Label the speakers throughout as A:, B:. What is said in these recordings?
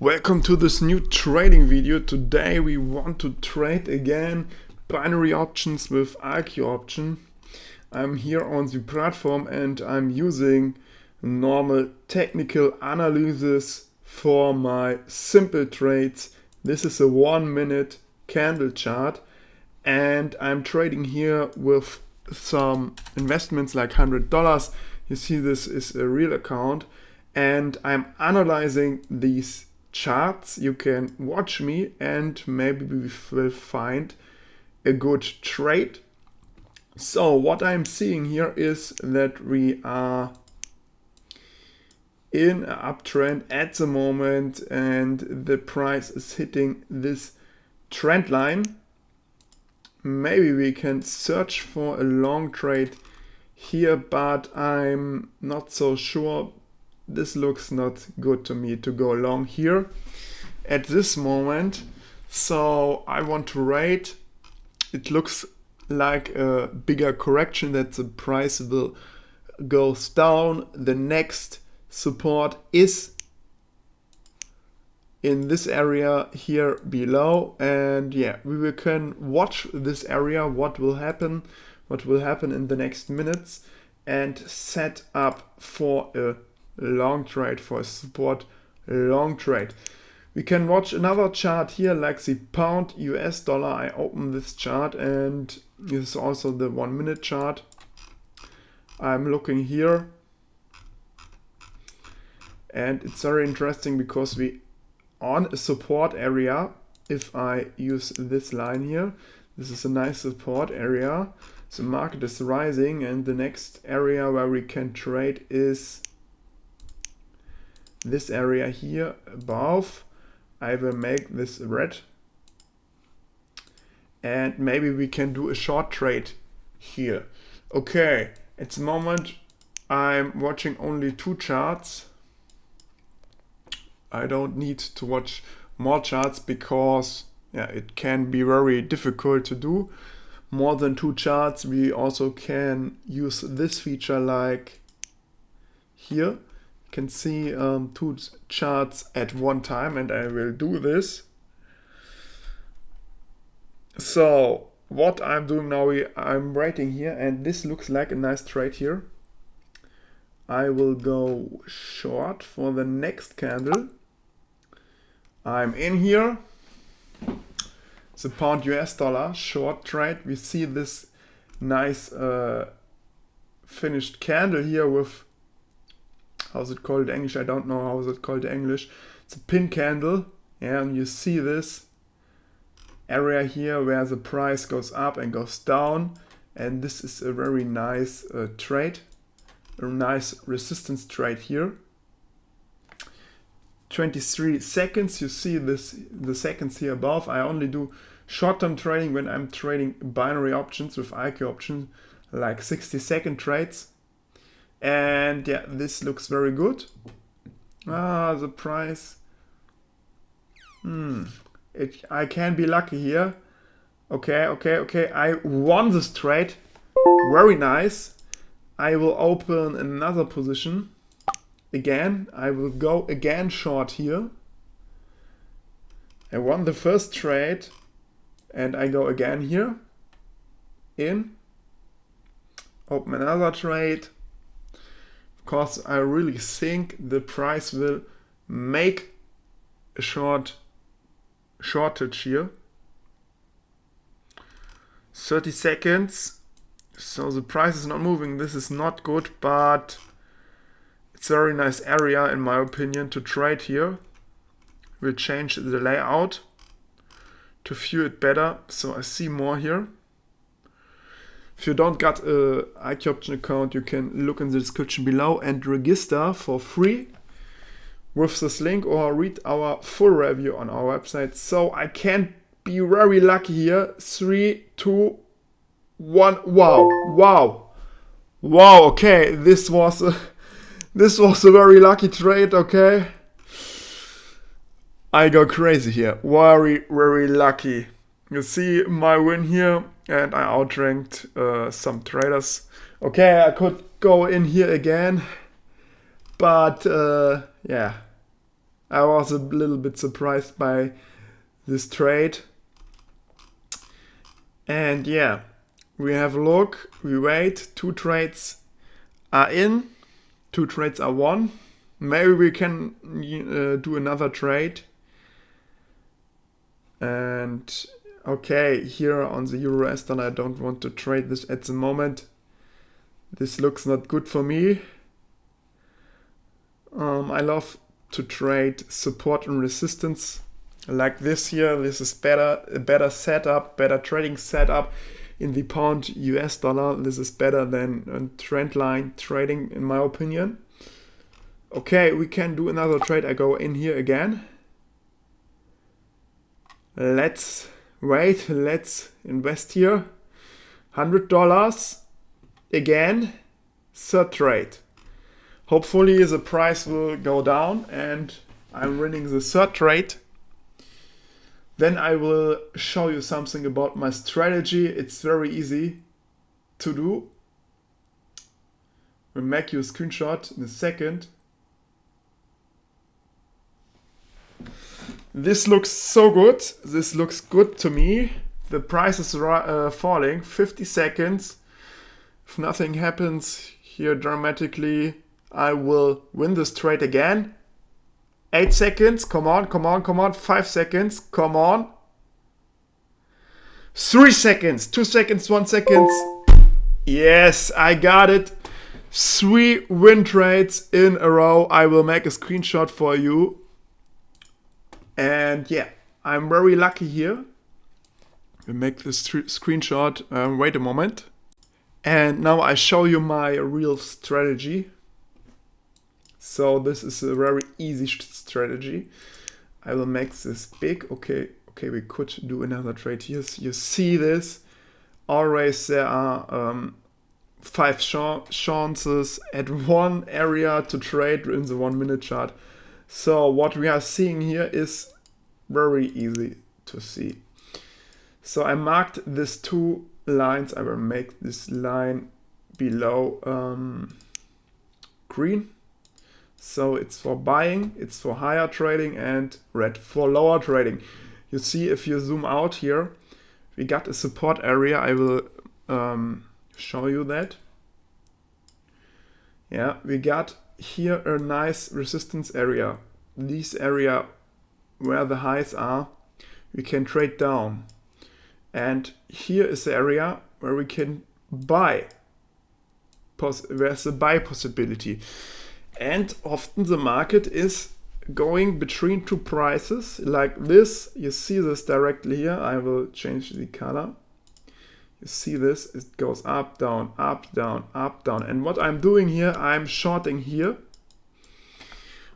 A: Welcome to this new trading video. Today we want to trade again binary options with IQ option. I'm here on the platform and I'm using normal technical analysis for my simple trades. This is a 1 minute candle chart and I'm trading here with some investments like $100. You see this is a real account and I'm analyzing these charts. You can watch me and maybe we will find a good trade. So what I'm seeing here is that we are in an uptrend at the moment and the price is hitting this trend line. Maybe we can search for a long trade here, but I'm not so sure. This looks not good to me to go long here at this moment. So I want to rate. It looks like a bigger correction that the price will go down. The next support is in this area here below, and yeah, we can watch this area, what will happen in the next minutes, and set up for a long trade, for a support long trade. We can watch another chart here like the pound US dollar. I open this chart and this is also the 1 minute chart. I'm looking here and it's very interesting because we on a support area. If I use this line here, this is a nice support area. The market is rising and the next area where we can trade is this area here above. I will make this red and maybe we can do a short trade here. Okay, at the moment I'm watching only 2 charts. I don't need to watch more charts because it can be very difficult to do more than 2 charts. We also can use this feature like here. Can see 2 charts at one time, and I will do this. So what I'm doing now, I'm writing here and this looks like a nice trade here. I will go short for the next candle. I'm in here, the pound US dollar short trade. We see this nice finished candle here with, how's it called in English? I don't know how is it called in English. It's a pin candle. Yeah, and you see this area here where the price goes up and goes down. And this is a very nice trade, a nice resistance trade here. 23 seconds. You see this, the seconds here above. I only do short-term trading when I'm trading binary options with IQ option, like 60-second trades. And yeah, this looks very good. The price. I can be lucky here. Okay. I won this trade. Very nice. I will open another position. Again, I will go again short here. I won the first trade. And I go again here. In. Open another trade. Because I really think the price will make a shortage here. 30 seconds. So the price is not moving. This is not good, but it's a very nice area in my opinion to trade here. We'll change the layout to view it better so I see more here. If you don't got a IQ option account, you can look in the description below and register for free with this link or read our full review on our website. So I can be very lucky here. 3, 2, 1. Wow. Okay, this was a very lucky trade. Okay, I go crazy here. Very lucky. You see my win here. And I outranked some traders. Okay, I could go in here again. But yeah, I was a little bit surprised by this trade. And yeah, we have a look, we wait, 2 trades are in, 2 trades are won. Maybe we can do another trade. And okay, here on the Euro US dollar, I don't want to trade this at the moment. This looks not good for me. I love to trade support and resistance like this here. This is a better setup, better trading setup in the pound US dollar. This is better than a trend line trading in my opinion. Okay, we can do another trade. I go in here again. Let's wait, let's invest here. $100 again, 3rd trade. Hopefully the price will go down and I'm winning the 3rd trade. Then I will show you something about my strategy. It's very easy to do. We'll make you a screenshot in a second. This looks so good. This looks good to me. The price is falling. 50 seconds. If nothing happens here dramatically, I will win this trade again. 8 seconds. Come on, come on, come on. 5 seconds. Come on. 3 seconds. 2 seconds. 1 second. Yes, I got it. 3 win trades in a row. I will make a screenshot for you. And yeah, I'm very lucky here. We'll make this screenshot. Wait a moment. And now I show you my real strategy. So this is a very easy strategy. I will make this big. Okay, we could do another trade here. You see this. Always there are 5 chances at one area to trade in the 1 minute chart. So what we are seeing here is very easy to see. So I marked these 2 lines. I will make this line below green. So it's for buying, it's for higher trading, and red for lower trading. You see, if you zoom out here, we got a support area. I will show you that. Yeah, we got here a nice resistance area. This area where the highs are, we can trade down. And here is the area where we can buy. There's a buy possibility. And often the market is going between 2 prices like this. You see this directly here. I will change the color. You see this, it goes up, down, up, down, up, down. And what I'm doing here, I'm shorting here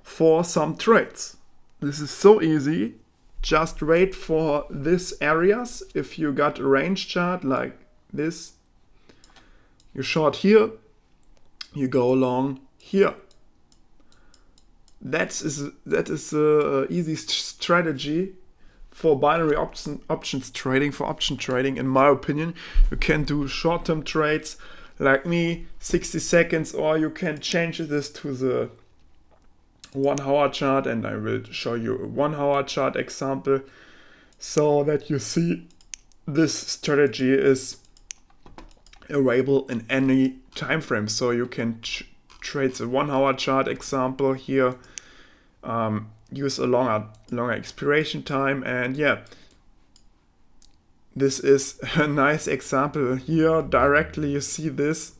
A: for some trades. This is so easy. Just wait for these areas. If you got a range chart like this, you short here, you go along here. That is a easy strategy for binary options trading, for option trading. In my opinion, you can do short-term trades like me, 60 seconds, or you can change this to the 1 hour chart, and I will show you a 1 hour chart example so that you see this strategy is available in any time frame. So you can trade the 1 hour chart example here, use a longer expiration time, and yeah, this is a nice example here. Directly you see this.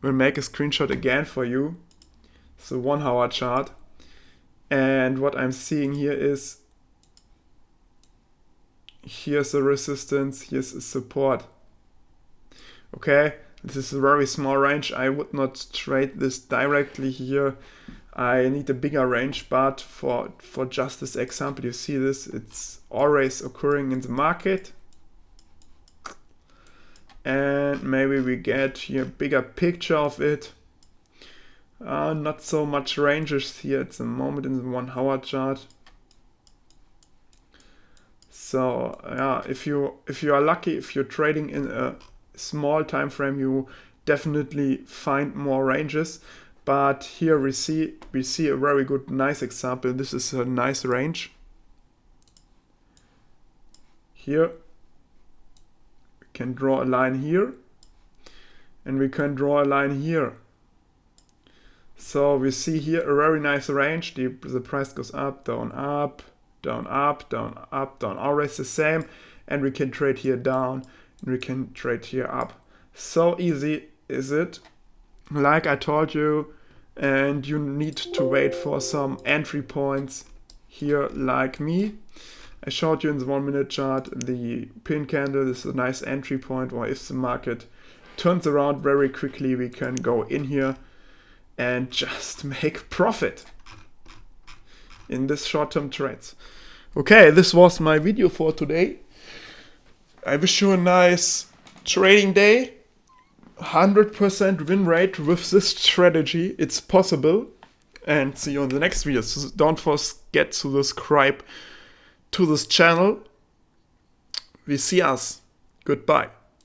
A: We'll make a screenshot again for you. It's a 1 hour chart, and what I'm seeing here is here's a resistance, here's a support. Okay, this is a very small range. I would not trade this directly here. I need a bigger range, but for just this example, you see this, it's always occurring in the market. And maybe we get here a bigger picture of it. Not so much ranges here at the moment in the 1 hour chart. So yeah, if you are lucky, if you're trading in a small time frame, you definitely find more ranges. But here we see a very good, nice example. This is a nice range. Here we can draw a line here, and we can draw a line here. So we see here a very nice range. The price goes up, down, up, down, up, down, up, down. Always the same. And we can trade here down, and we can trade here up. So easy is it, like I told you. And you need to wait for some entry points here, like me. I showed you in the 1 minute chart the pin candle. This is a nice entry point, or if the market turns around very quickly, we can go in here and just make profit in this short-term trades. Okay, this was my video for today. I wish you a nice trading day. 100% win rate with this strategy. It's possible. And see you in the next video. So don't forget to subscribe to this channel. We see us. Goodbye.